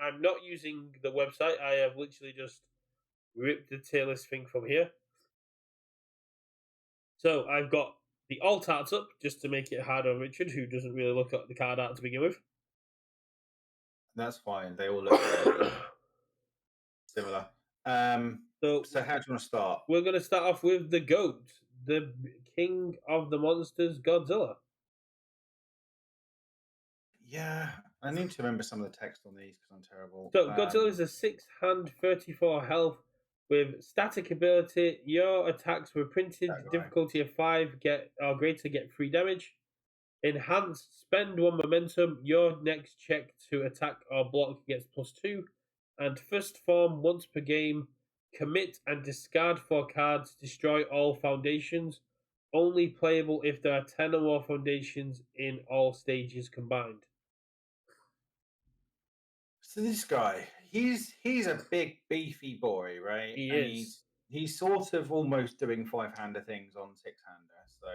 I'm not using the website. I have literally just ripped the tier list thing from here. So I've got the alt arts up just to make it harder on Richard, who doesn't really look at the card art to begin with. That's fine. They all look fairly similar. So how do you want to start? We're going to start off with the GOAT, the king of the monsters, Godzilla. Yeah, I need to remember some of the text on these because I'm terrible. So Godzilla is a 6-hand, 34 health with static ability. Your attacks were printed difficulty of 5 get or greater get 3 damage. Enhanced, spend 1 momentum. Your next check to attack or block gets +2. And first form once per game. Commit and discard 4 cards. Destroy all foundations. Only playable if there are 10 or more foundations in all stages combined. So this guy, he's a big beefy boy, right? He and is. he's sort of almost doing 5-hander things on 6-hander. So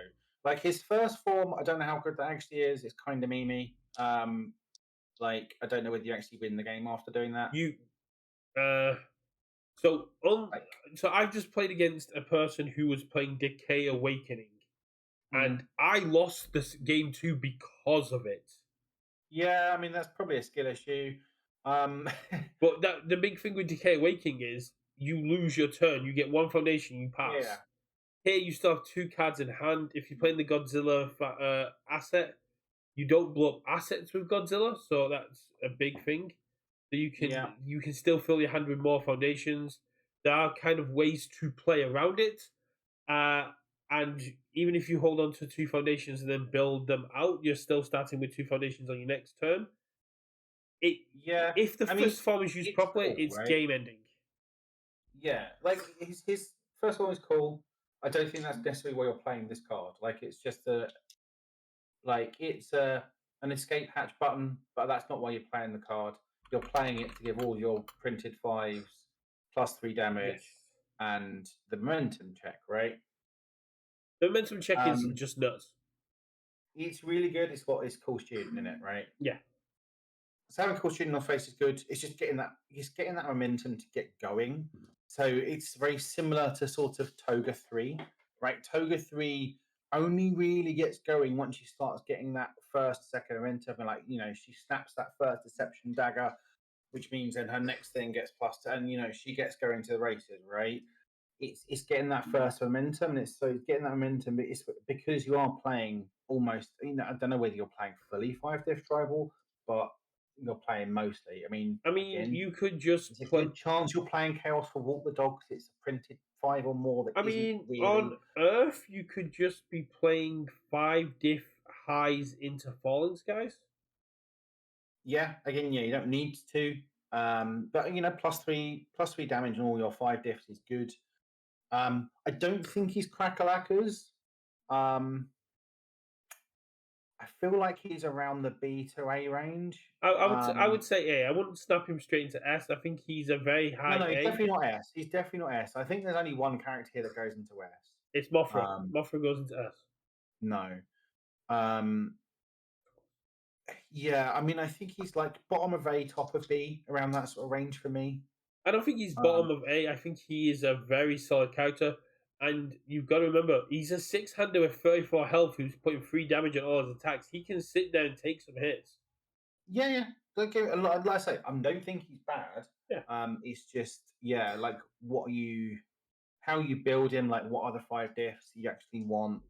like his first form, I don't know how good that actually is. It's kind of memey. Like I don't know whether you actually win the game after doing that. So Like, so I've just played against a person who was playing Decay Awakening, and I lost this game too because of it. Yeah, I mean that's probably a skill issue. But the big thing with Decay Awakening is you lose your turn. You get 1 foundation, you pass. Yeah. Here you still have 2 cards in hand. If you're playing the Godzilla asset, you don't blow up assets with Godzilla, so that's a big thing. So you can still fill your hand with more foundations. There are kind of ways to play around it, and even if you hold on to 2 foundations and then build them out, you're still starting with 2 foundations on your next turn. If the first form is used properly, cool, it's right? game ending. Yeah, like his first one is cool. I don't think that's necessarily why you're playing this card. Like it's just it's an escape hatch button, but that's not why you're playing the card. You're playing it to give all your printed 5s +3 damage and the momentum check, right? The momentum check is just nuts. It's really good. It's got his cool student in it, right? Yeah. So having cool student on face is good. It's just getting that momentum to get going. So it's very similar to sort of Toga 3, right? Toga 3 only really gets going once she starts getting that first, second momentum. And she snaps that first deception dagger, which means then her next thing gets plus, and she gets going to the races, right? It's getting that first momentum, and it's getting that momentum. But it's because you are playing almost. I don't know whether you're playing fully 5-diff tribal, but you're playing mostly. I mean, again, you could just there's a good chance you're playing Chaos for Walk the Dogs. It's a printed 5 or more that isn't really. On Earth, you could just be playing 5-diff highs into Fallen Skies. Yeah, again, you don't need to. But +3 damage and all your 5-diffs is good. I don't think he's crackalackers. I feel like he's around the B to A range. I would say A. I wouldn't snap him straight into S. I think he's a very high No, he's A. definitely not S. He's definitely not S. I think there's only one character here that goes into S. It's Mothra. Mothra goes into S. No. Yeah, I mean, I think he's like bottom of A, top of B, around that sort of range for me. I don't think he's bottom of A. I think he is a very solid character. And you've got to remember, he's a 6-hander with 34 health who's putting 3 damage on all his attacks. He can sit there and take some hits. Yeah. Like I say, I don't think he's bad. Yeah. It's just, like how you build him, like what are the 5-diffs you actually want.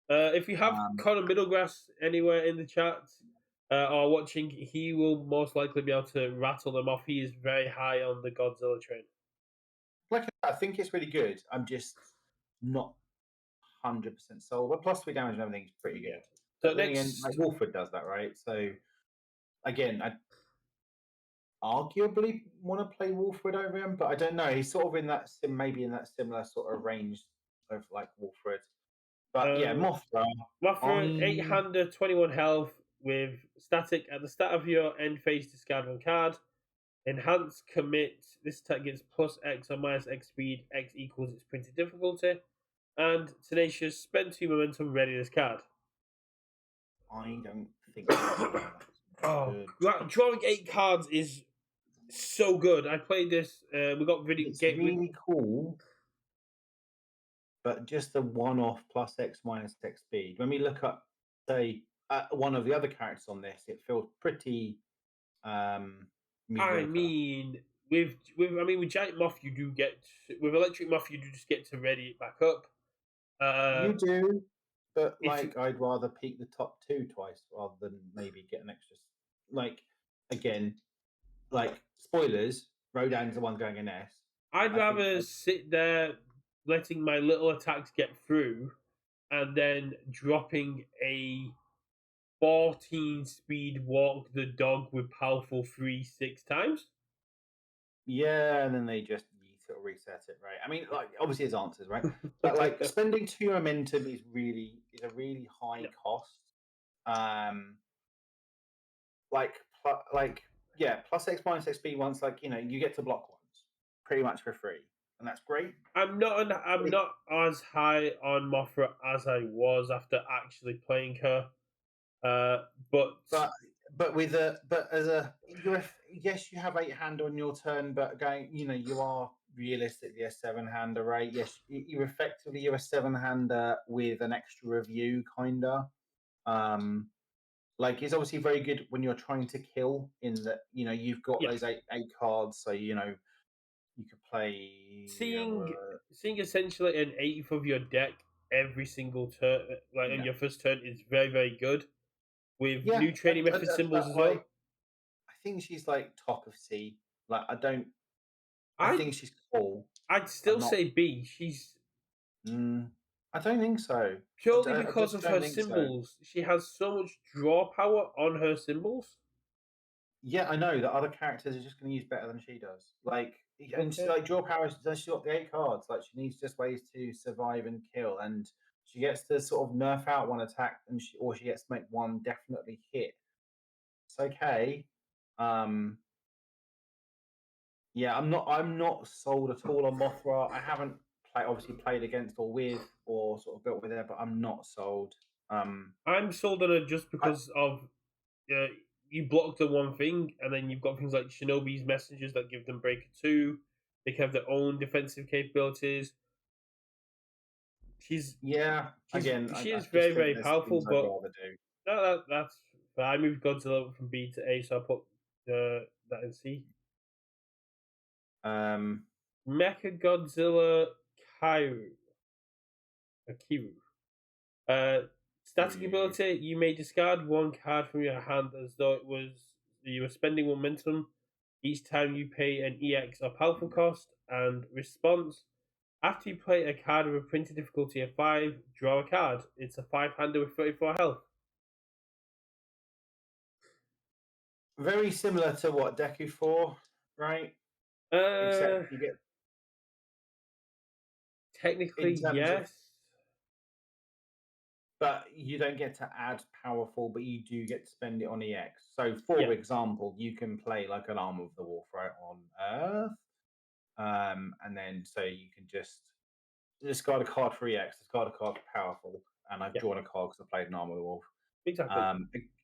If you have Connor Middlegrass anywhere in the chat or watching, he will most likely be able to rattle them off. He is very high on the Godzilla train. I think it's really good. I'm just not 100% sold. But +3 damage and everything is pretty good. So next, again, Wolford does that, right? So again, I arguably want to play Wolford over him, but I don't know. He's sort of in that similar sort of range of like Wolford. But Mothra. Mothra, 8-hander, 21 health with static at the start of your end phase. Discard 1 card. Enhance, commit. This attack gets +X or -X speed. X equals its printed difficulty. And Tenacious, spend 2 momentum, ready this card. I don't think that's drawing 8 cards is So good. I played this. We got video It's game. really cool, but just the one-off plus X minus X speed. When we look up, say, one of the other characters on this, it feels pretty um, I mediocre. mean, with giant moth, you do get with electric moth, you do just get to ready it back up. Uh, You do, but if like, I'd rather peak the top two twice rather than maybe get an extra. Like, again, like spoilers, Rodan's the one going in S. I'd I think rather sit there letting my little attacks get through, and then dropping a 14 speed walk the dog with powerful 3 6 times. yeah, and then they just yeet it or reset it, right? I mean, like obviously his answers, right? But like spending two momentum is a really high No, cost. Um, like yeah, plus X minus XP once, like you get to block once, pretty much for free, and that's great. I'm It- not as high on Mothra as I was after actually playing her. But But but as a yes, you have eight hand on your turn, but going you are realistically a seven hander, right? Yes, you're a seven hander with an extra review, kinda. Um, like it's obviously very good when you're trying to kill. In that you've got yeah, those eight cards, so you could play. seeing seeing essentially an eighth of your deck every single turn, like on Yeah, your first turn, is very good with yeah, new training method that's symbols about as right. well. I think she's like top of C. Like I don't. I I'd think she's cool. I'd I'm still not. say B. She's I don't think so. purely I because just of don't her think so. symbols. She has so much draw power on her symbols. Yeah, I know that other characters are just going to use better than she does. Like, and she's Okay. like draw power. She's got the eight cards. Like, she needs just ways to survive and kill, and she gets to sort of nerf out one attack, or she gets to make one definitely hit. It's okay. Um, yeah, I'm not sold at all on Mothra. I haven't obviously played against or with or sort of built with her, but I'm not sold. Um, I'm sold on her just I, because of uh, you block the one thing, and then you've got things like Shinobi's messages that give them Breaker 2. They can have their own defensive capabilities. She's yeah, she's again, she I is just think very there's powerful, things I'd but rather do. that's I moved Godzilla from B to A, so I put that in C. Um, Mecha Godzilla Kairu Akiru. Uh, Static you, ability: you may discard one card from your hand as though it was you were spending momentum each time you pay an EX or powerful cost. And response: after you play a card with a printed difficulty of 5, draw a card. It's a 5-hander with 34 health. very similar to what Deku for, right? Uh, Except you get Technically, in terms of, yes. but you don't get to add powerful, but you do get to spend it on EX. So, for Yeah, example, you can play like an Arm of the Wolf right on Earth, and then so you can just discard a card for EX, discard a card for powerful, and I've yeah, drawn a card because I played an Arm of the Wolf. exactly.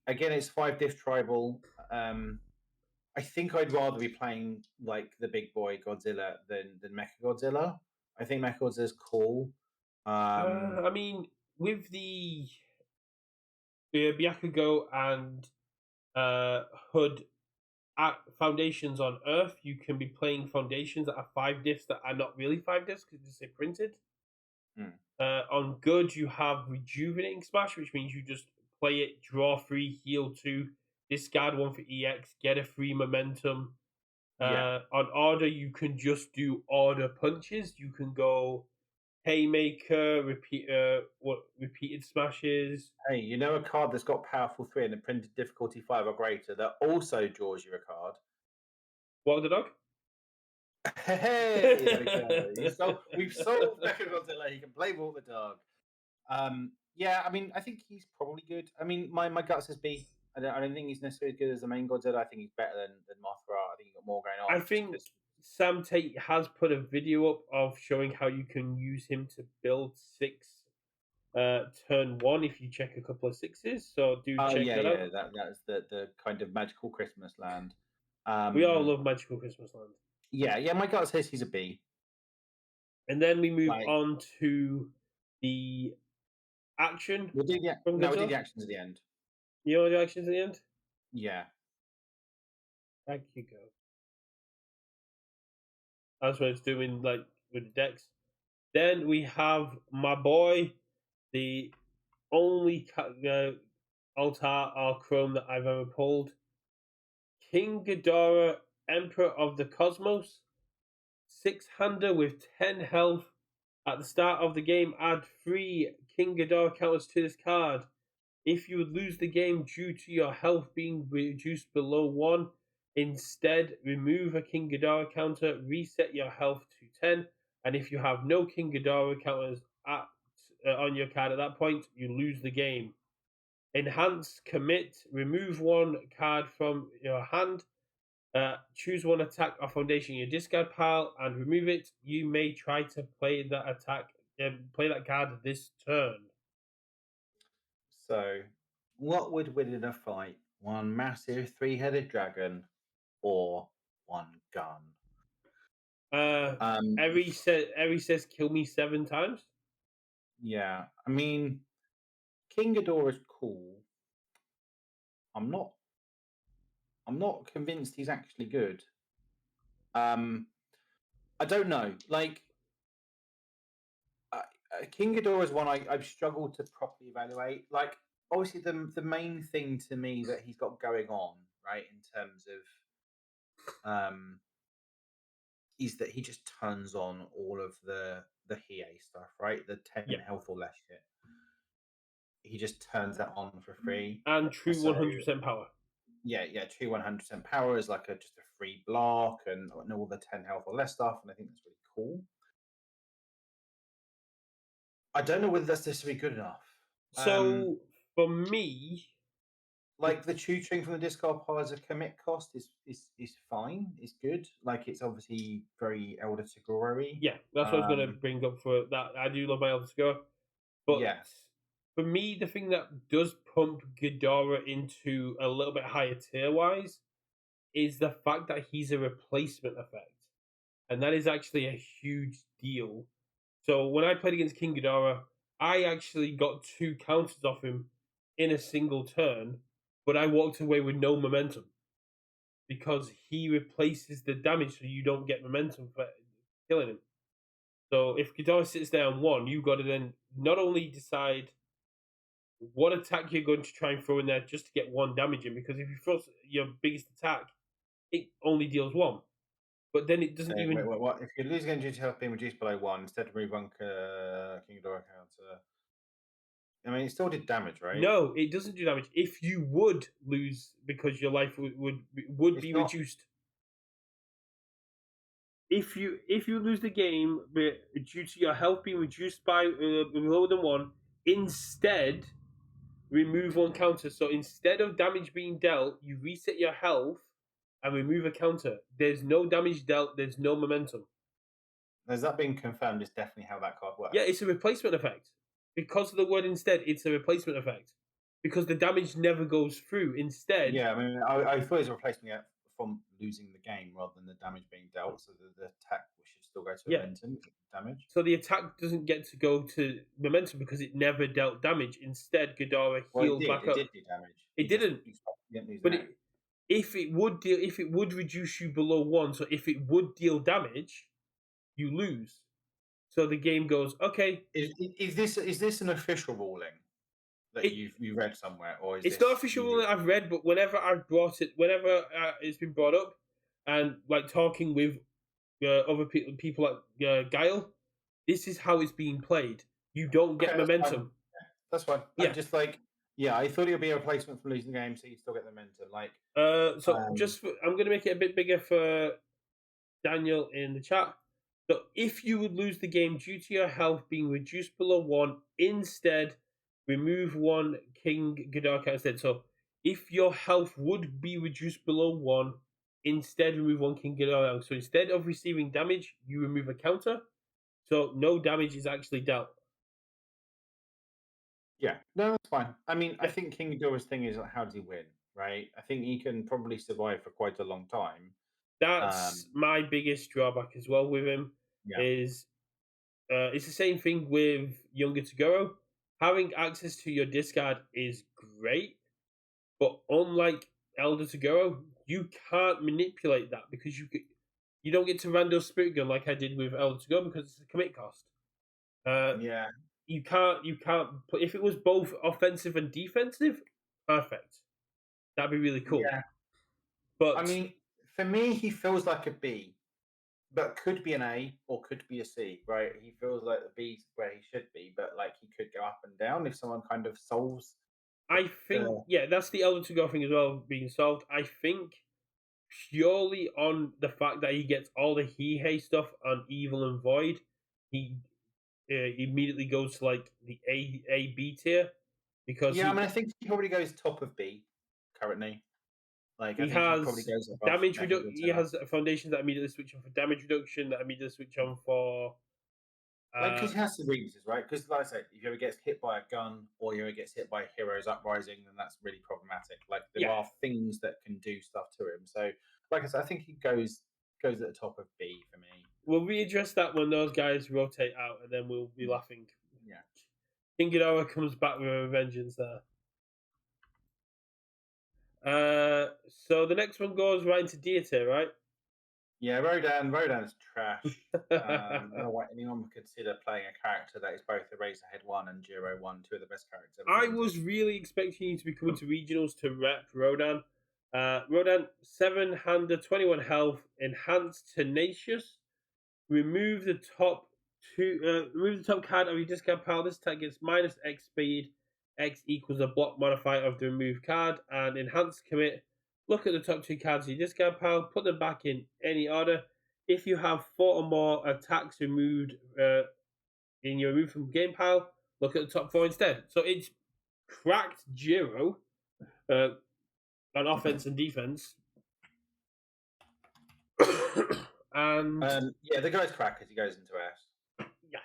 Again, it's five diff tribal. I think I'd rather be playing like the big boy Godzilla than Mecha Godzilla. I think Mecha Godzilla's cool. Um, I mean, with the Byakugo and Hood at foundations on Earth, you can be playing foundations that are 5 diffs that are not really 5 diffs because it's printed. hmm, On Good, you have Rejuvenating Smash, which means you just play it, draw 3, heal 2, discard 1 for EX, get a free momentum. yeah. On Order, you can just do Order punches. You can go Haymaker, repeated smashes. Hey, you know a card that's got powerful three and a printed difficulty five or greater that also draws you a card. What the dog? Hey, there we go. We've solved Mecha Godzilla. He can play Walk the Dog. Yeah, I mean, I think he's probably good. I mean, my gut says B. I don't think he's necessarily as good as the main Godzilla. I think he's better than Mothra. I think he's got more going I on. Just think because. Sam Tate has put a video up of showing how you can use him to build 6 turn 1 if you check a couple of 6s. So do Oh check yeah, that out. yeah. That's the kind of magical Christmas land. We all Um, love Magical Christmas Land. yeah. My gut says he's a B. And then we move Like on to the action we did from no, we did Godzilla. the actions at the end. You know the actions at the end? Yeah. Thank you, go. That's what it's doing, like with the decks. Then we have my boy, the only Altar or Chrome that I've ever pulled, King Ghidorah, Emperor of the Cosmos, 6-hander with 10 health. At the start of the game, add 3 King Ghidorah counters to this card. If you would lose the game due to your health being reduced below 1, instead remove a King Ghidorah counter, reset your health to 10, and if you have no King Ghidorah counters on your card at that point, you lose the game. Enhance, commit, remove 1 card from your hand, choose 1 attack or foundation in your discard pile and remove it. You may try to play that play that card this turn. So, what would win in a fight? One massive three-headed dragon or one gun? Um, Eri says kill me 7 times. yeah. I mean, King Ghidorah is cool. I'm not. I'm not convinced he's actually good. I don't know. Like, King Ghidorah is one I've struggled to properly evaluate. Like, obviously, the main thing to me that he's got going on, right, in terms of is that he just turns on all of the HEA stuff, right? The 10 Yeah, health or less shit. He just turns that on for free. and true So 100% power. yeah, true 100% power is like just a free block and all the 10 health or less stuff, and I think that's really cool. I don't know whether that's necessarily good enough. So for me, Like the tutoring from the discard pile as a commit cost is fine. It's good. Like it's obviously very Elder Tagore-y. yeah, that's what I was going to bring up for that. I do love my Elder Score, but Yeah. for me, the thing that does pump Ghidorah into a little bit higher tier wise is the fact that he's a replacement effect, and that is actually a huge deal. So when I played against King Ghidorah, I actually got 2 counters off him in a single turn, but I walked away with no momentum because he replaces the damage, so you don't get momentum for killing him. So if Ghidorah sits there on 1, you've got to then not only decide what attack you're going to try and throw in there just to get 1 damage in, because if you throw your biggest attack, it only deals 1. But then it doesn't even. Wait, what? If you're losing energy to health being reduced below 1, instead of remove one King Ghidorah counter. I mean, it still did damage, right? No, it doesn't do damage. If you would lose because your life would It's be not. reduced. If you lose the game due to your health being reduced by lower than 1, instead remove 1 counter. So instead of damage being dealt, you reset your health and remove a counter. There's no damage dealt. There's no momentum. Has that been confirmed? Is definitely how that card works. Yeah, it's a replacement effect. Because of the word instead, it's a replacement effect. Because the damage never goes through. Instead, Yeah, I mean, I thought it was replacing it from losing the game rather than the damage being dealt. So the attack should still go to yeah. momentum damage. So the attack doesn't get to go to momentum because it never dealt damage. Instead, Ghidorah Well, it healed did. back It up. did do damage. It didn't. You didn't lose But now. if it would reduce you below 1, so if it would deal damage, you lose. So the game goes, okay. Is this an official ruling that you read somewhere, or is It's this not official ruling I've read, but whenever I've brought it, whenever it's been brought up, and like talking with other people like Guile, this is how it's being played. You don't get Okay, momentum. That's fine. Yeah. I'm just like, yeah, I thought it would be a replacement for losing the game, so you still get the momentum. Like, I'm going to make it a bit bigger for Daniel in the chat. So if you would lose the game due to your health being reduced below 1, instead remove 1 King Ghidorah instead. So if your health would be reduced below 1, instead remove 1 King Ghidorah. So instead of receiving damage, you remove a counter. So no damage is actually dealt. yeah, no, that's fine. I mean, I think King Ghidorah's thing is like, how does he win? right? I think he can probably survive for quite a long time. That's Um, my biggest drawback as well with him. yeah, Is it's the same thing with younger Toguro. Having access to your discard is great, but unlike Elder Toguro, you can't manipulate that because you don't get to random spirit gun like I did with Elder Toguro because it's a commit cost. Uh, yeah, you can't. If it was both offensive and defensive, perfect. That'd be really cool. yeah. I But mean, for me, he feels like a B, but could be an A or could be a C, right? He feels like the B's where he should be, but like he could go up and down if someone kind of solves the, I think, the yeah, that's the Elder to Go thing as well being solved. I think purely on the fact that he gets all the He stuff on Evil and Void, he immediately goes to like the A B tier because yeah. I mean, I think he probably goes top of B currently. Like, I he think he probably has goes above damage reduction. He Mechagodzilla. has foundations that immediately switch on for damage reduction, that immediately switch on for Like, uh because he has the weaknesses, right? Because, like I said, if he ever gets hit by a gun or he ever gets hit by Heroes Uprising, then that's really problematic. Like, there yeah. are things that can do stuff to him. So, like I said, I think he goes at the top of B for me. We'll readdress that when those guys rotate out, and then we'll be laughing. Yeah. King Ghidorah comes back with a vengeance there. So the next one goes right into D tier, right? Yeah, Rodan is trash. I don't know why anyone would consider playing a character that is both Eraserhead 1 and Jiro 1, two of the best characters ever I printed. was really expecting you to be coming to regionals to rep Rodan. Rodan, 7-hander, 21 health, enhanced tenacious. Remove the top remove the top card of your discard pile. This attack gets minus X speed. X equals a block modifier of the removed card, and enhanced commit. Look at the top two cards of your discard pile. Put them back in any order. If you have 4 or more attacks removed in your remove from game pile, look at the top 4 instead. So it's cracked Jiro uh, on offense and defense. And Yeah, the guy's crackers. He goes into S. yeah,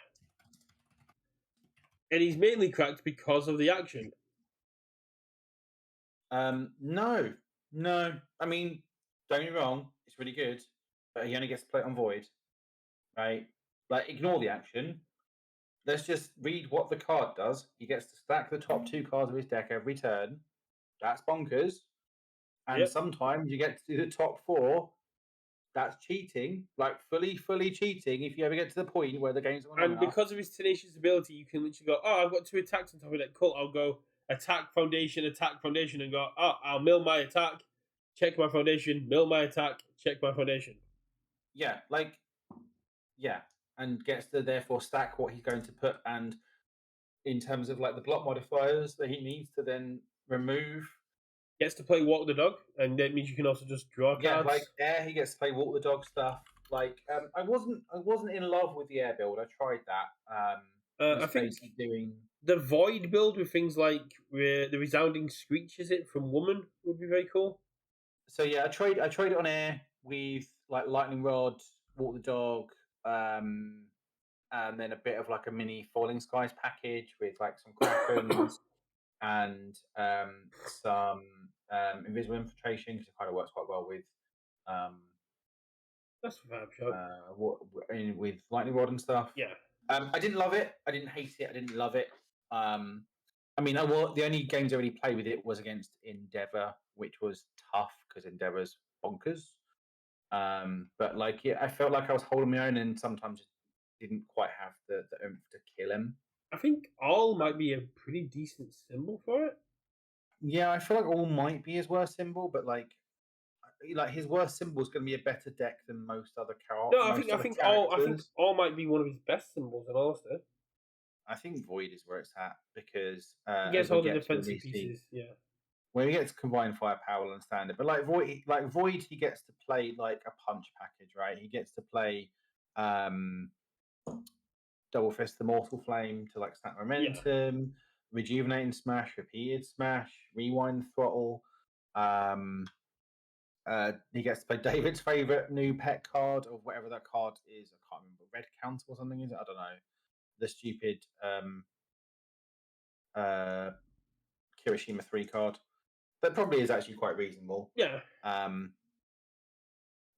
and he's mainly cracked because of the action. No, no. I mean, don't get me wrong, it's really good, but he only gets to play it on Void, right? Like, ignore the action. Let's just read what the card does. He gets to stack the top 2 cards of his deck every turn. That's bonkers. And Yep. sometimes you get to do the top 4. That's cheating, like fully cheating. If you ever get to the point where the game's not long And enough, because of his tenacious ability, you can literally go, oh, I've got 2 attacks on top of that. Cool. I'll go attack, foundation, and go, oh, I'll mill my attack, check my foundation, mill my attack, check my foundation. yeah, like, yeah, and gets to therefore stack what he's going to put. And in terms of like the block modifiers that he needs to then remove, Gets to play Walk the Dog, and that means you can also just draw yeah, cards. like air, he gets to play walk the dog stuff. Like, I wasn't in love with the air build. I tried that. I Was think basically doing. the Void build with things like the resounding screech, is it, from Woman, would be very cool. So yeah, I tried it on air with like lightning rod, walk the dog, and then a bit of like a mini falling skies package with like some krakens and some invisible infiltration because it kind of works quite well with um, That's a fab shot. with lightning rod and stuff. Yeah. I didn't love it. I didn't hate it. I didn't love it. I mean, the only games I really played with it was against Endeavor, which was tough because Endeavor's bonkers. But like, yeah, I felt like I was holding my own, and sometimes didn't quite have the oomph to kill him. I think all might be a pretty decent symbol for it. Yeah, I feel like all might be his worst symbol, but like his worst symbol is going to be a better deck than No, most I other think characters. all might be one of his best symbols in honesty. I think Void is where it's at because He as gets we all the get to defensive obviously pieces, yeah. when he gets combined firepower and standard, but like Void, he gets to play like a punch package, right? He gets to play um double fist the mortal flame to like snap Yeah. momentum, rejuvenating smash, repeated smash, rewind throttle. Um, he gets to play David's favorite new pet card or whatever that card is. I can't remember. Red Counter or something is it? I don't know. The stupid uh, Kirishima 3 card. that probably is actually quite reasonable. Yeah. Um,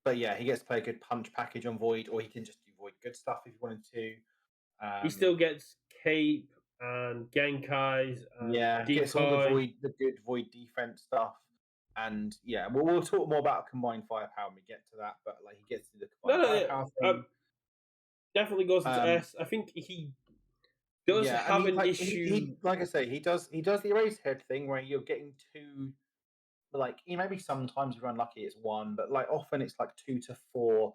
but yeah, he gets to play a good punch package on Void, or he can just do Void good stuff if he wanted to. He still gets Cape and Genkais and Yeah, gets all Decoy. the good Void defense stuff. And yeah, we'll talk more about combined firepower when we get to that. But like, he gets to do the No, combined no, firepower yeah. thing. Definitely goes into Um, S. I think he does yeah, and have an he issue. like I say, he does the erase head thing where you're getting two, like, maybe sometimes if you're unlucky it's one, but like often it's like 2 to 4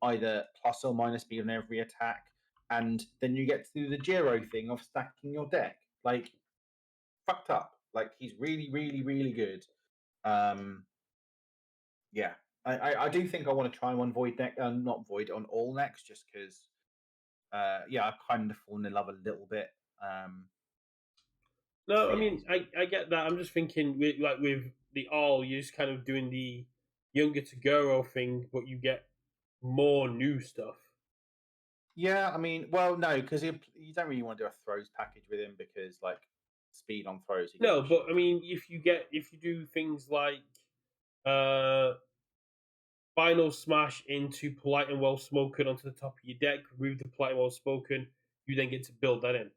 either plus or minus speed on every attack, and then you get to do the Jiro thing of stacking your deck. Like, fucked up. Like, he's really, really, really good. Um, yeah, I do think I want to try one Void deck, not Void on all necks, just because. Yeah, I've kind of fallen in love a little bit. No, So I yeah, mean, I get that. I'm just thinking, with the all, you're just kind of doing the younger Toguro thing, but you get more new stuff. yeah. I mean, well, no, because you don't really want to do a throws package with him because like speed on throws, he gives No, a but shit. I mean, if you do things like uh final smash into polite and well spoken onto the top of your deck, remove the polite and well spoken, you then get to build that in.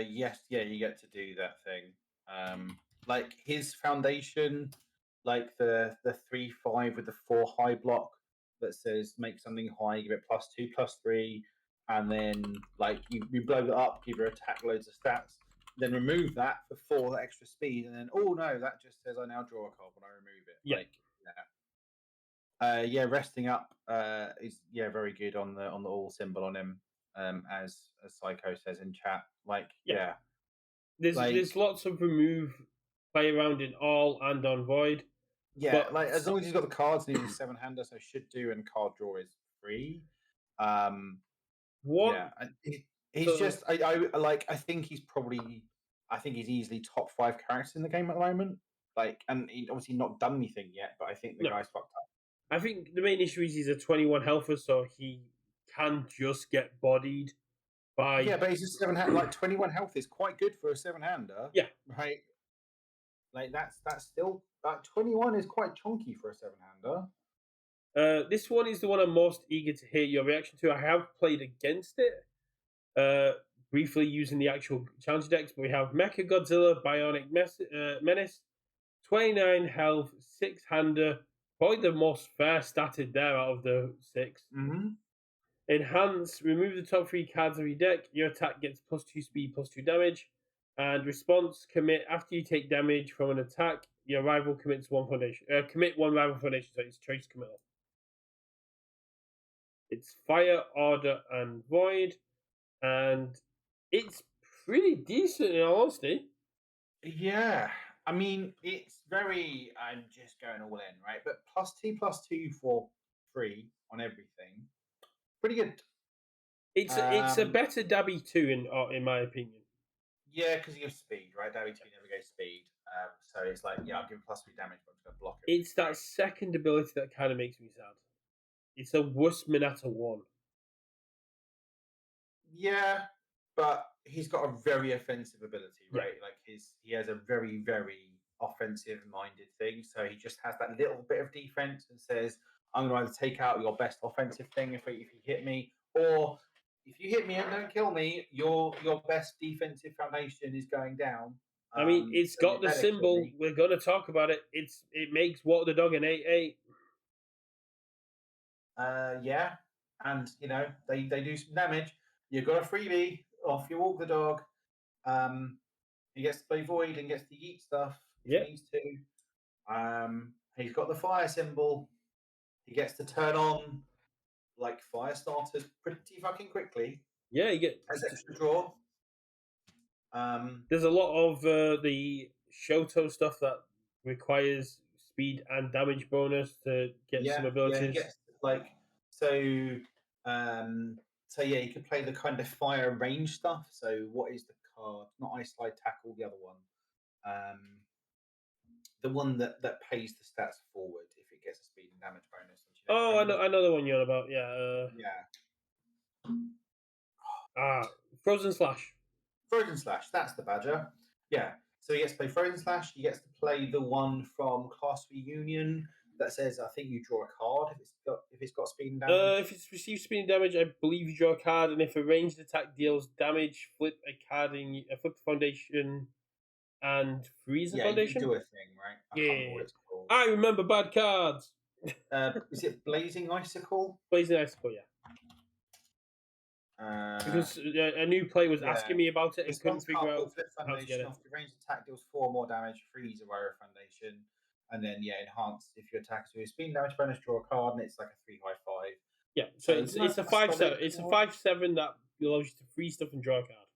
Yes, yeah, you get to do that thing. Like his foundation, like the 3/5 with the 4 high block that says make something high, give it +2/+3, and then like you blow that up, give your attack loads of stats, then remove that for 4 extra speed, and then oh no, that just says I now draw a card when I remove it. Yeah, Like, yeah. Yeah, resting up is very good on the all symbol on him. As Psycho says in chat, like yeah. yeah, There's like lots of remove play around in all and on void, yeah, but like as long as he's got the cards and he's a 7-hander, so should do, and card draw is free. Um, what? yeah, he's So just I think he's probably I think he's easily top 5 characters in the game at the moment. Like, and he's obviously not done anything yet, but I think the no, guy's fucked up. I think the main issue is he's a 21 healther, so he can just get bodied by Yeah, but he's a 7-hander. Like, 21 health is quite good for a 7-hander, yeah. right? Like that's still that 21 is quite chunky for a 7-hander. This one is the one I'm most eager to hear your reaction to. I have played against it, briefly using the actual challenge decks, but we have Mecha Godzilla, Bionic Menace, 29 health, 6-hander, probably the most fair statted there out of the 6. Mm-hmm. Enhance, remove the top 3 cards of your deck. Your attack gets +2 speed, +2 damage. And response, commit after you take damage from an attack. Your rival commits 1 foundation. Commit 1 rival foundation, so it's choice committal. It's fire, order, and void, and it's pretty decent in all honesty. Yeah, I mean it's very. I'm just going all in, right? But +2/+2 for free on everything, pretty good. It's a better Dabby 2 in my opinion. Yeah, because you have speed, right? Davy 2 never goes speed, so it's like yeah, I'll give him +3 damage, but I'm just gonna block it. It's that second ability that kind of makes me sad. It's a worse Minata 1. Yeah, but he's got a very offensive ability, Yeah. right? Like he has a very, very offensive minded thing. So he just has that little bit of defense and says, I'm gonna either take out your best offensive thing if you hit me, or if you hit me and don't kill me, your best defensive foundation is going down. I mean, it's So you got the better kill symbol. me. We're gonna talk about it. It makes Walk the Dog an 8/8. Yeah, and they do some damage. You've got a freebie off your walk the dog. He gets to play void and gets to eat stuff if Yeah, he needs to. He's got the fire symbol. He gets to turn on like fire starters pretty fucking quickly yeah. You get. as extra draw. Um, There's a lot of the Shoto stuff that requires speed and damage bonus to get some yeah, he abilities. gets like so. So yeah, you can play the kind of fire range stuff. So what is the card? Not Ice Slide Tackle, the other one. The one that pays the stats forward if it gets a speed and damage bonus. Oh, I know the one you're on about. Yeah. Yeah. Frozen Slash. Frozen Slash, that's the badger. Yeah. So he gets to play Frozen Slash. He gets to play the one from Class Reunion that says, I think you draw a card if it's got speed and damage. If it's received speed and damage, I believe you draw a card, and if a ranged attack deals damage, flip a card flip the foundation and freeze the Yeah, you foundation. do a thing, right? I can't remember what it's called. I remember bad cards. Is it Blazing Icicle? Blazing Icicle, yeah. Because a new player was asking me about it and couldn't figure out Flip how to get it. After ranged attack deals 4 more damage, freeze a Wire Foundation, and then enhanced if your attack is speed damage bonus, draw a card, and it's like a 3/5. Yeah, so it's a 5/7. It's a 5/7 that allows you to freeze stuff and draw a card.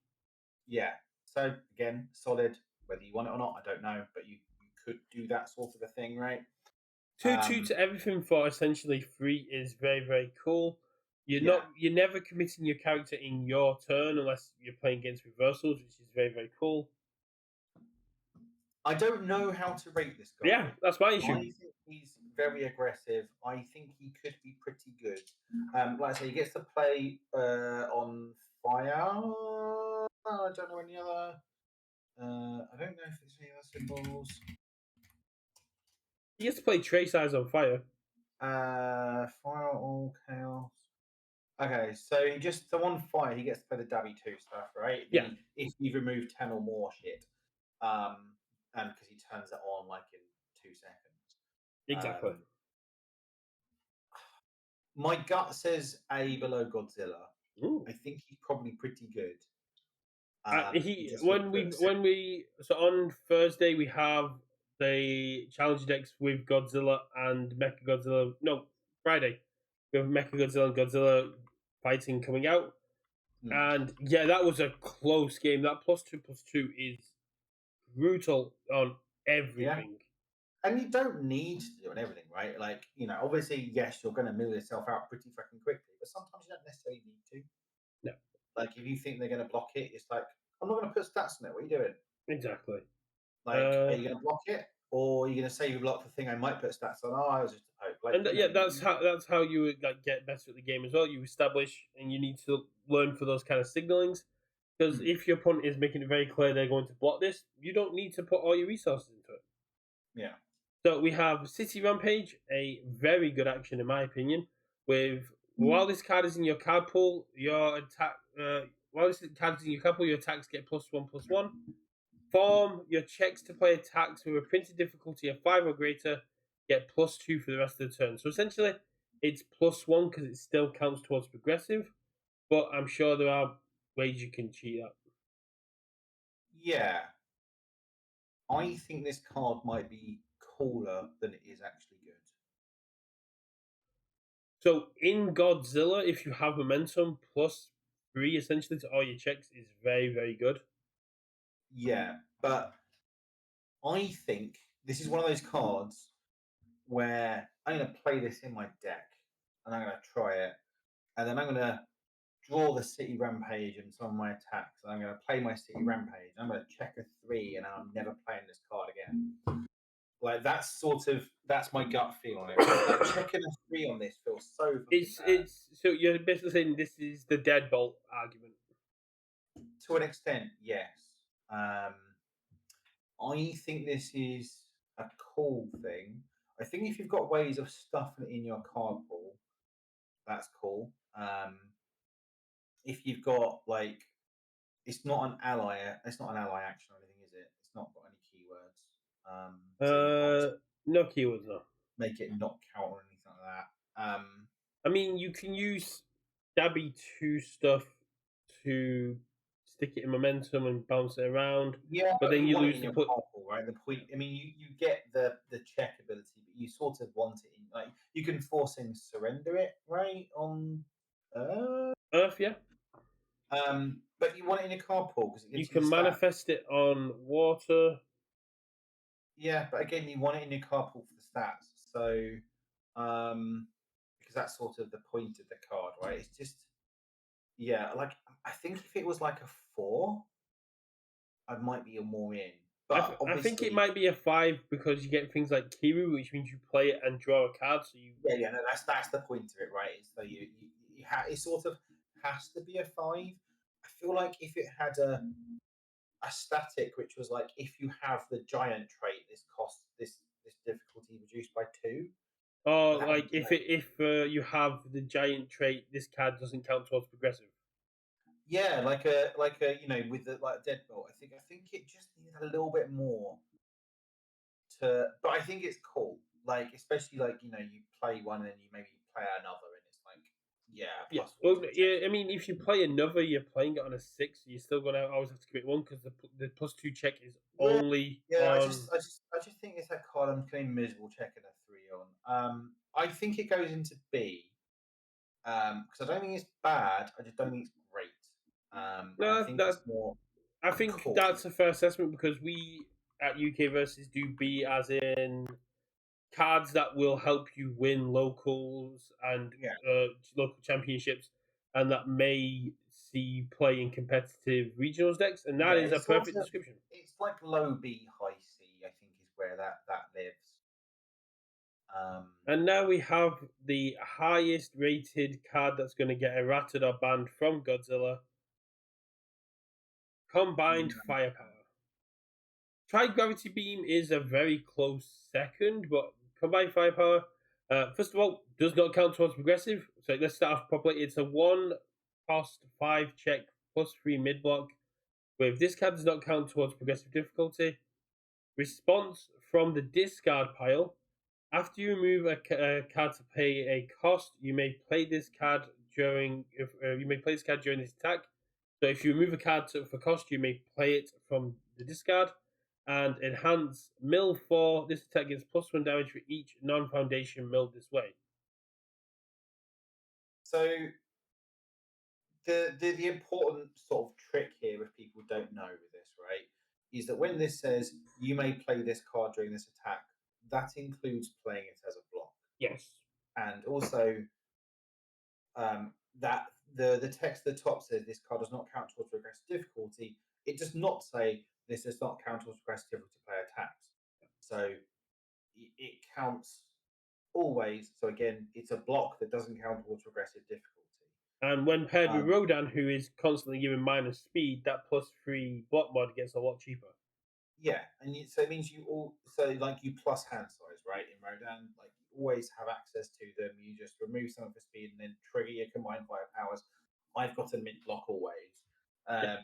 Yeah. So again, solid. Whether you want it or not, I don't know, but you could do that sort of a thing, right? 2/2 to everything for essentially free is very, very cool. You're never committing your character in your turn unless you're playing against reversals, which is very, very cool. I don't know how to rate this guy. Yeah, that's my issue. I think he's very aggressive. I think he could be pretty good. Like I say, he gets to play on fire. I don't know any other. I don't know if there's any other symbols. He gets to play Trace Eyes on Fire. Fire, all chaos. Okay, so on fire, he gets to play the Dabby 2 stuff, right? Yeah. If you've removed 10 or more shit. And because he turns it on like in 2 seconds. Exactly. My gut says A below Godzilla. Ooh. I think he's probably pretty good. So on Thursday we have the challenge decks with Godzilla and Mechagodzilla. No, Friday we have Mechagodzilla and Godzilla fighting coming out, and that was a close game. That +2/+2 is brutal on everything. Yeah. And you don't need to do on everything, right? Like, obviously, yes, you're going to mill yourself out pretty fucking quickly, but sometimes you don't necessarily need to. No. Like, if you think they're going to block it, it's like, I'm not going to put stats on it. What are you doing? Exactly. Like, are you going to block it? Or are you going to say you block the thing I might put stats on? Oh, I was just a poke. Like, and that's how you would get better at the game as well. You establish, and you need to learn for those kind of signalings. Because if your opponent is making it very clear they're going to block this, you don't need to put all your resources into it. Yeah. So we have City Rampage, a very good action in my opinion. While this card is in your card pool, your attack. While this card is in your card pool, your attacks get +1/+1. Form your checks to play attacks with a printed difficulty of 5 or greater, get +2 for the rest of the turn. So essentially, it's +1 because it still counts towards progressive, but I'm sure there are ways you can cheat that. Yeah. I think this card might be cooler than it is actually good. So in Godzilla, if you have momentum, +3 essentially to all your checks is very, very good. Yeah, but I think this is one of those cards where I'm going to play this in my deck and I'm going to try it, and then I'm going to draw the City Rampage and some of my attacks, and I'm going to play my City Rampage. I'm going to check a 3, and I'm never playing this card again. Like that's my gut feel on it. Like, checking a 3 on this feels so. It's so you're basically saying this is the deadbolt argument. To an extent, yes. I think this is a cool thing. I think if you've got ways of stuffing it in your card pool, that's cool. If you've got it's not an ally action or anything, is it? It's not got any keywords. No keywords, no. Make it not count or anything like that. I mean, you can use Dabby 2 stuff to stick it in momentum and bounce it around. Yeah, but then you lose the point, right? The point. I mean, you get the check ability, but you sort of want it in. Like you can force him to surrender it, right? On Earth, yeah. But you want it in a card pool because you can manifest it on water. Yeah, but again, you want it in your card pool for the stats. So, because that's sort of the point of the card, right? It's just, like I think if it was like a 4, I might be more in. But I think it might be a 5 because you get things like Kiru, which means you play it and draw a card. So you no, that's the point of it, right? So it sort of has to be a 5. I feel like if it had a static which was like, if you have the giant trait, this difficulty reduced by 2. Or That like was if you have the giant trait, this card doesn't count towards progressive. Yeah, like a with the like Deadbolt. I think it just needs a little bit more but I think it's cool. Like especially like you play one and then you maybe play another and it's like Yeah, plus 4 well, to yeah. protection. I mean, if you play another, you're playing it on a 6. You're still gonna always have to commit 1 because the +2 check is Yeah, only yeah. on. I just think it's that card I'm feeling miserable checking a 3 on. I think it goes into B. Because I don't think it's bad. I just don't think it's great. And I No, think that it's more I think cool. that's a fair assessment because we at UK versus do B as in cards that will help you win locals and Yeah, local championships, and that may see play in competitive regionals decks, and that yeah. is a perfect description. It's like low B, high C. I think is where that lives. And now we have the highest rated card that's going to get errated or banned from Godzilla. Combined Yeah. Firepower. Tri-Gravity Beam is a very close second, but Combined Firepower, first of all, does not count towards progressive. So let's start off properly. It's a 1 cost 5 check +3 mid block. With this card does not count towards progressive difficulty. Response from the discard pile. After you remove a card to pay a cost, you may play this card during this attack. So if you remove a card for cost, you may play it from the discard. And enhance mill 4. This attack gets +1 damage for each non-foundation milled this way. So the important sort of trick here, if people don't know with this, right, is that when this says you may play this card during this attack, that includes playing it as a block. Yes. And also that the text at the top says this card does not count towards progressive difficulty. It does not say this does not count towards progressive difficulty to play attacks. So it counts always. So again, it's a block that doesn't count towards progressive difficulty. And when paired with Rodan, who is constantly given minus speed, that +3 block mod gets a lot cheaper. Yeah, and so it means you plus hand size, right? In Rodan, like you always have access to them. You just remove some for speed and then trigger your combined fire powers. I've got a mid block always.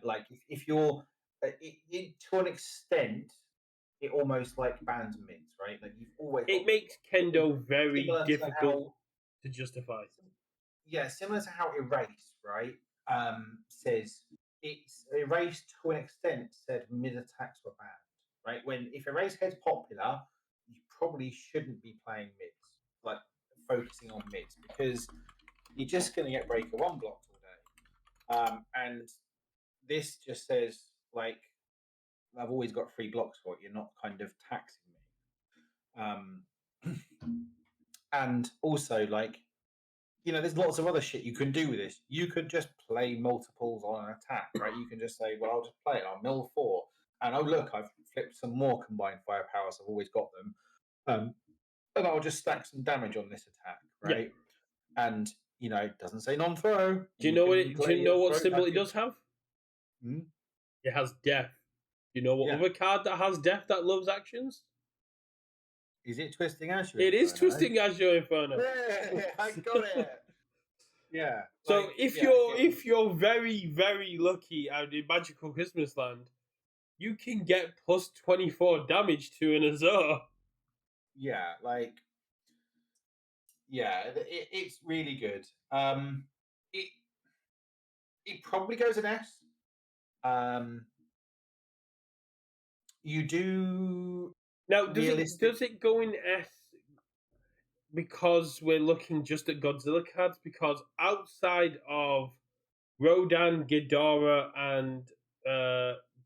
Like if you're to an extent, it almost like bans mids, right? Like you've always it makes Kendo very difficult to justify. Yeah, similar to how Erase, right? Says it's Erase to an extent said mid attacks were banned, right? If Erase heads popular, you probably shouldn't be playing mids, like focusing on mids, because you're just going to get Breaker 1 blocked all day. And this just says, like, I've always got 3 blocks for it. You're not kind of taxing me. And also, like, there's lots of other shit you can do with this. You could just play multiples on an attack, right? You can just say, well, I'll just play it. I'll mill 4. And oh, look, I've flipped some more combined firepowers. I've always got them. And I'll just stack some damage on this attack, right? Yeah. And, it doesn't say non-throw. Do you know what symbol it does have? Hmm? It has death. Do you know what other card that has death that loves actions? Is it Twisting Azure? It is Twisting Azure Inferno. Yeah, I got it. Yeah. So if you're very, very lucky out in Magical Christmas Land, you can get +24 damage to an Azure. Yeah, it's really good. It probably goes an S. You do now. Does it go in S because we're looking just at Godzilla cards? Because outside of Rodan, Ghidorah, and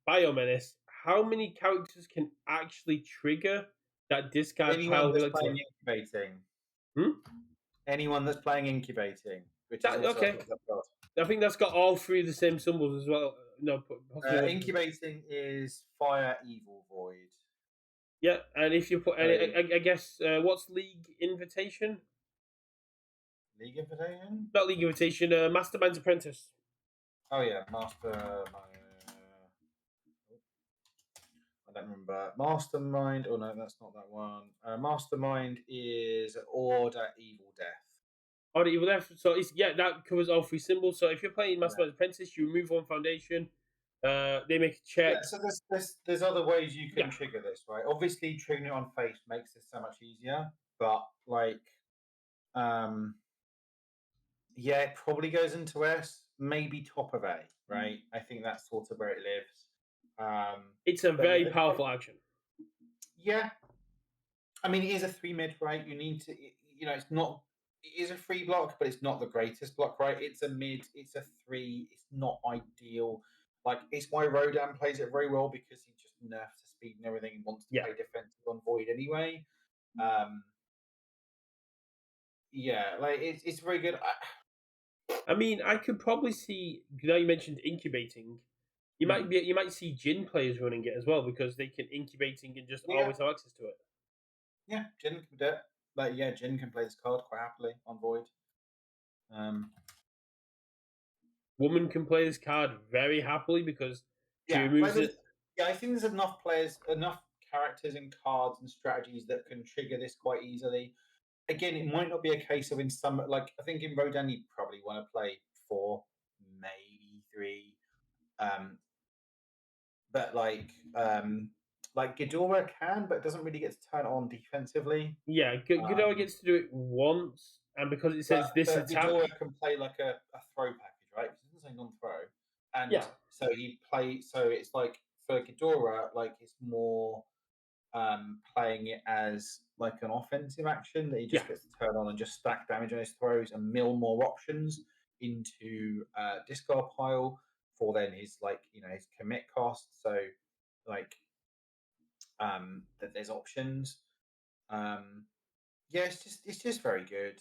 Biomenace, how many characters can actually trigger that discard pile? Anyone that's playing Incubating. Anyone that's playing Incubating, which is also okay. I think that's got all 3 of the same symbols as well. No, Incubating is Fire, Evil, Void. Yeah, and if you put, I guess, what's League Invitation? League Invitation? Not League Invitation. Mastermind's Apprentice. Oh yeah, Mastermind. I don't remember. Mastermind. Oh no, that's not that one. Mastermind is Order Evil Death. Order Evil Death. So it's that covers all 3 symbols. So if you're playing Mastermind Apprentice, you remove 1 foundation. They make a check. Yeah, so there's other ways you can trigger this, right? Obviously, triggering it on face makes this so much easier, but like, yeah, it probably goes into S, maybe top of A, right? I think that's sort of where it lives. It's a very powerful action. Yeah, I mean, it is a 3 mid, right? You need to, it's not. It is a 3 block, but it's not the greatest block, right? It's a mid. It's a 3. It's not ideal. Like, it's why Rodan plays it very well, because he just nerfs the speed and everything and wants to play defensive on Void anyway. Yeah, like it's very good. I mean, I could probably see. Now you mentioned incubating. You might see Jin players running it as well, because they can incubating and just always have access to it. Yeah, Jin can do it. Like, yeah, Jin can play this card quite happily on Void. Woman can play this card very happily because she Yeah, removes it. Yeah, I think there's enough players, enough characters and cards and strategies that can trigger this quite easily. Again, it might not be a case of in some, like, I think in Rodan you probably want to play 4, maybe 3. But like Ghidorah can, but doesn't really get to turn on defensively. Yeah, Ghidorah gets to do it once, and because it says this attack, Ghidorah can play like a throw package, right? Because it doesn't say non-throw, and so he plays. So it's like for Ghidorah, like it's more playing it as like an offensive action that he just gets to turn on and just stack damage on his throws and mill more options into discard pile for then his his commit cost. So like that there's options. Yeah, it's just very good.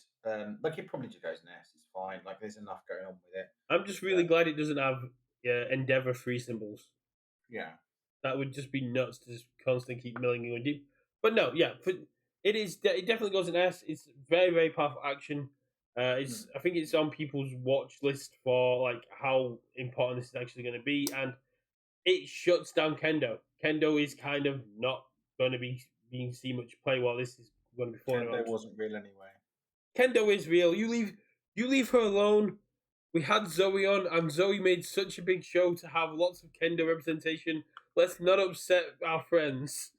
Like, it probably just goes in S. It's fine. Like, there's enough going on with it. I'm just really glad it doesn't have Endeavor 3 symbols. Yeah, that would just be nuts to just constantly keep milling going deep. But no, it definitely goes in S. It's very, very powerful action. I think it's on people's watch list for like how important this is actually going to be, and it shuts down Kendo. Kendo is kind of not going to be being seen much play while this is going to be falling Kendo wasn't real anyway. Kendo is real. You leave her alone. We had Zoe on, and Zoe made such a big show to have lots of Kendo representation. Let's not upset our friends.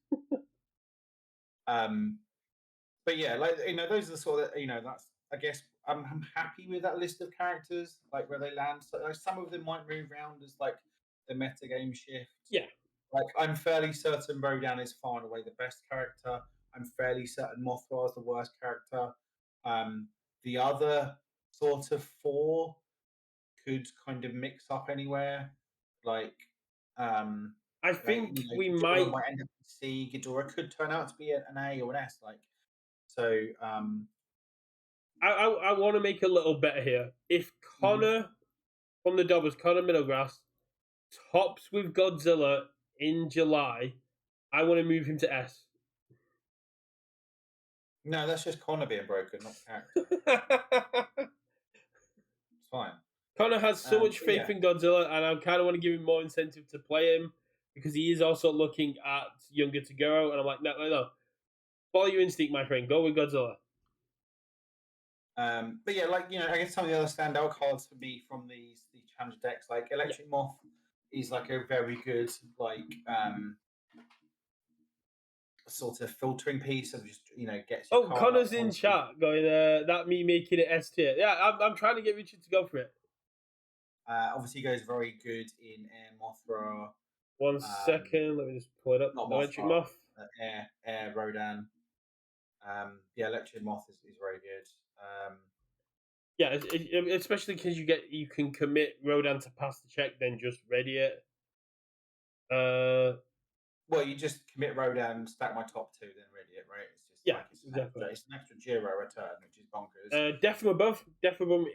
But yeah, like, those are the sort of, that's, I guess, I'm happy with that list of characters, like where they land. So, like, some of them might move around as like the meta game shift. Yeah. Like, I'm fairly certain Rodan is far and away the best character. I'm fairly certain Mothra is the worst character. The other sort of 4 could kind of mix up anywhere. Like, I think we Ghidorah might end up in C. Ghidorah could turn out to be an A or an S. Like, so. I want to make a little bet here. If Connor from the Dobbers, Connor Middlegrass, tops with Godzilla in July, I want to move him to S. No, that's just Connor being broken, not character. It's fine. Connor has so much faith in Godzilla, and I kind of want to give him more incentive to play him because he is also looking at younger Toguro, and I'm like, no. Follow your instinct, my friend. Go with Godzilla. But yeah, like, I guess some of the other standout cards for me from these challenge decks, like Electric Moth is like a very good sort of filtering piece of just gets. Oh, Connor's in chat going that me making it S tier. Yeah, I'm trying to get Richard to go for it. Obviously, goes very good in Air Mothra. 1 second, let me just pull it up. Not Electric Moth. Air Rodan. Yeah, Electric Moth is very good. Yeah, especially because you can commit Rodan to pass the check, then just ready it. Well, you just commit Rodan, stack my top 2, then ready it, right? It's just exactly. It's an extra Giro return, which is bonkers. Death from Above. Death from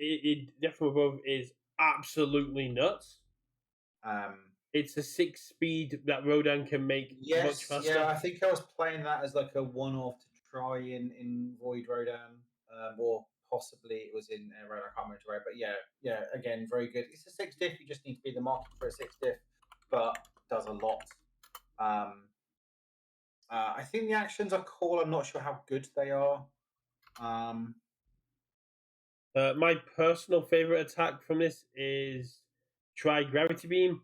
Above is absolutely nuts. It's a 6-speed that Rodan can make much faster. Yeah, I think I was playing that as like a one-off to try in Void Rodan, or possibly it was in Rodan. I can't remember where, but yeah, again, very good. It's a 6 diff. You just need to be the market for a 6 diff, but does a lot. I think the actions are cool. I'm not sure how good they are. My personal favorite attack from this is try gravity beam,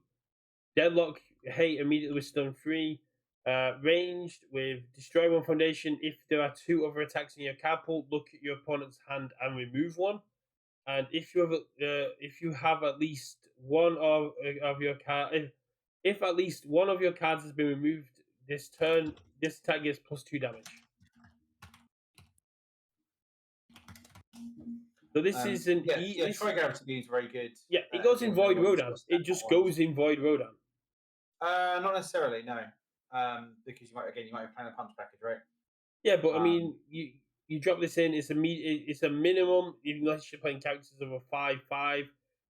deadlock hate immediately with stun free, ranged with destroy one foundation. If there are two other attacks in your card pool, look at your opponent's hand and remove one. And if you have at least one of your card, if at least one of your cards has been removed this turn, this attack gets +2 damage. So this is an Try Gravity Beam is very good. Yeah, it goes in Void Rodan. It just goes in Void Rodan. Not necessarily, no. Because you might be playing a punch package, right? Yeah, but I mean, you drop this in. It's a minimum, unless you're playing characters of a 5/5.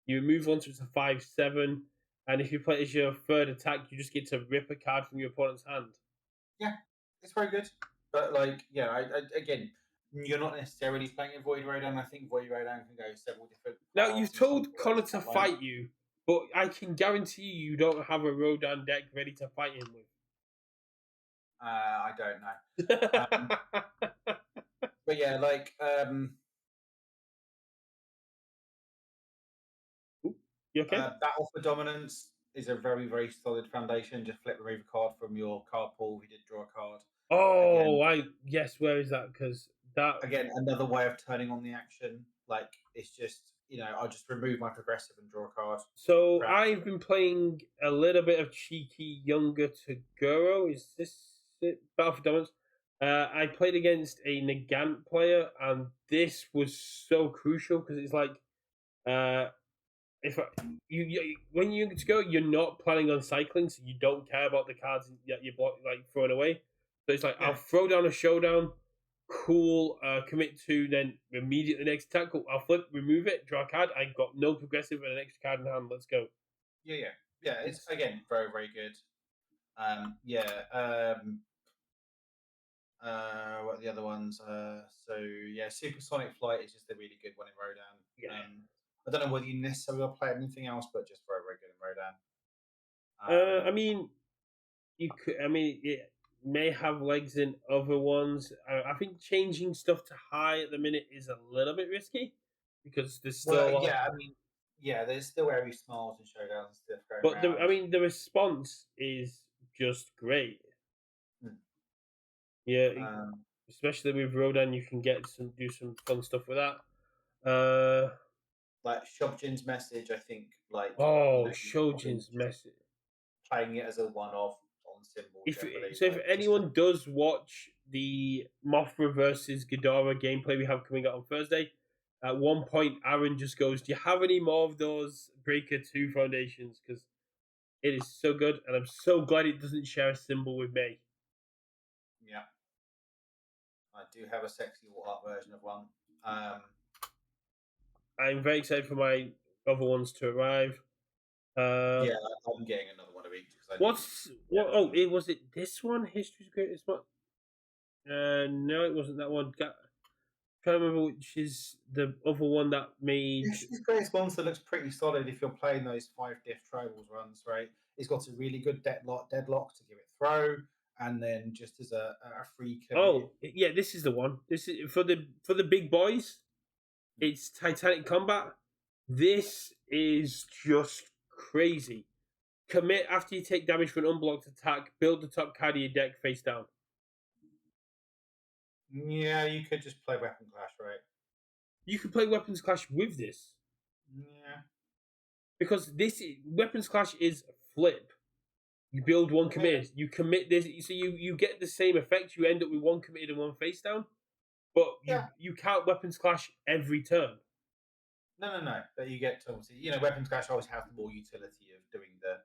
You remove one, so it's a 5/7. And if you play it as your third attack, you just get to rip a card from your opponent's hand. Yeah, it's very good. But again, you're not necessarily playing a Void Rodan. I think Void Rodan can go several different. Now you've told Connor to fight you, but I can guarantee you don't have a Rodan deck ready to fight him with. I don't know. But yeah, you okay? Battle for Dominance is a very, very solid foundation. Just flip, remove a card from your card pool. If you did draw a card. Oh, yes. Where is that? Because that again, another way of turning on the action. It's just I'll just remove my progressive and draw a card. So I've been playing a little bit of cheeky younger Toguro. Is this it? Battle for Dominance? I played against a Nagant player, and this was so crucial because it's like, when you go, you're not planning on cycling, so you don't care about the cards that you block, throwing away. So it's like, I'll throw down a showdown, cool, commit to, then immediately next attack, cool, I'll flip, remove it, draw a card, I got no progressive and an extra card in hand, let's go. Yeah, it's again very, very good. What are the other ones? Supersonic Flight is just a really good one in Rodan. Yeah. I don't know whether you necessarily will play anything else, but just very, very good in I Rodan. mean, it may have legs in other ones. I think changing stuff to high at the minute is a little bit risky because there's still there's still very smalls and showdowns and stuff going but around. The response is just great. Yeah, especially with Rodan, you can do some fun stuff with that. Like Shobjin's Message, I think. Shobjin's Message. Playing it as a one-off on symbol. If anyone does watch the Mothra versus Ghidorah gameplay we have coming out on Thursday, at one point Aaron just goes, "Do you have any more of those Breaker 2 foundations?" Because it is so good, and I'm so glad it doesn't share a symbol with me. Yeah. I do have a sexy art version of one. I'm very excited for my other ones to arrive. I'm getting another one of each. Was it this one? History's Greatest One? No, it wasn't that one. Trying to remember which is the other one that made. History's Greatest Monster looks pretty solid if you're playing those 5 diff tribals runs, right? It's got a really good deadlock to give it throw, and then just as a free commit. Oh yeah, this is the one. This is for the big boys. It's Titanic Combat. This is just crazy. Commit after you take damage from an unblocked attack. Build the top card of your deck face down. Yeah, you could just play Weapon Clash, right? You could play Weapons Clash with this. Yeah. Because Weapons Clash is flip. You build one commit. You commit this, so you get the same effect. You end up with one committed and one face down, but you can't Weapons Clash every turn. No. But you get to obviously, Weapons Clash always has more utility of doing the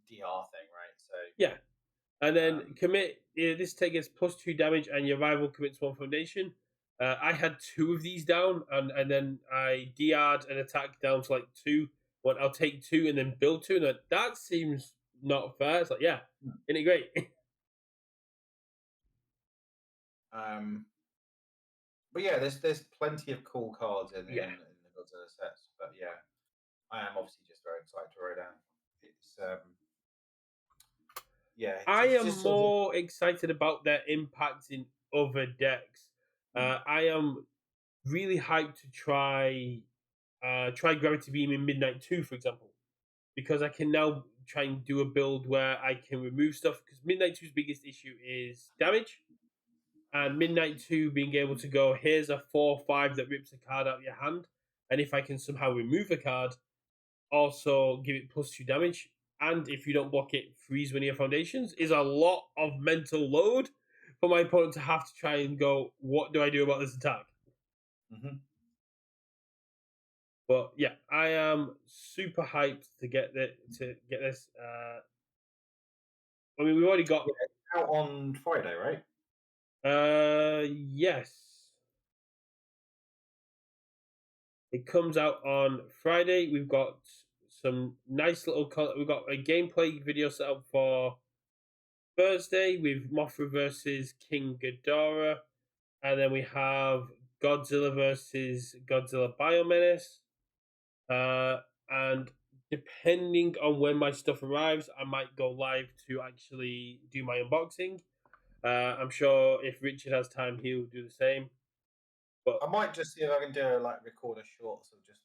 DR thing, right? So yeah, and then commit. This take gets +2 damage, and your rival commits one foundation. I had 2 of these down, and then I DR'd an attack down to 2. But I'll take 2 and then build 2, and that seems not fair. It's like, isn't it great? But yeah, there's plenty of cool cards in the Godzilla sets. But yeah, I am obviously just very excited to write down. It's Yeah, I it's am just sort of more excited about their impact in other decks. I am really hyped to try Gravity Beam in Midnight 2, for example, because I can now try and do a build where I can remove stuff. Because Midnight 2's biggest issue is damage, and Midnight 2 being able to go, here's a 4/5 that rips a card out of your hand, and if I can somehow remove a card, also give it +2 damage, and if you don't block it, freeze one of your foundations, is a lot of mental load for my opponent to have to try and go, what do I do about this attack? But yeah, I am super hyped to get this. I mean, we've already got. out on Friday, right? Yes, it comes out on Friday. We've got some nice little. We've got a gameplay video set up for Thursday with Mothra versus King Ghidorah, and then we have Godzilla versus Godzilla Biomenace. And depending on when my stuff arrives, I might go live to actually do my unboxing. I'm sure if Richard has time, he'll do the same. But I might just see if I can do record a short of just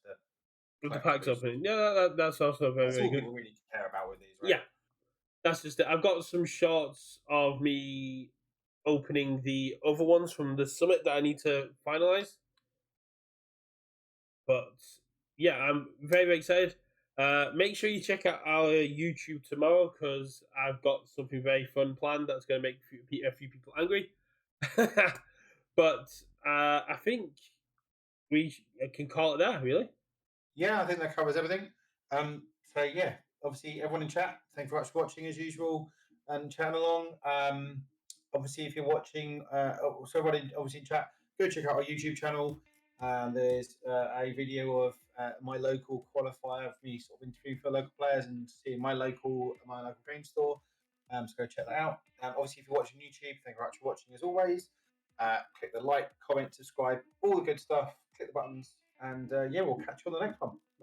the packs opening, yeah, that's also very, that's very all good. people really care about with these, right? Yeah, that's just it. I've got some shots of me opening the other ones from the summit that I need to finalize. But yeah, I'm very, very excited. Make sure you check out our YouTube tomorrow because I've got something very fun planned that's going to make a few people angry. But I think we can call it there, really. Yeah, I think that covers everything. So yeah, obviously everyone in chat, thank you very much for watching as usual and chatting along. Obviously, if you're watching, so everybody obviously in chat, go check out our YouTube channel. There's a video of my local qualifier of me sort of interviewing for local players and seeing my local game store. So go check that out. Obviously, if you're watching YouTube, thank you very much for watching as always. Click the like, comment, subscribe, all the good stuff. Click the buttons, and yeah, we'll catch you on the next one.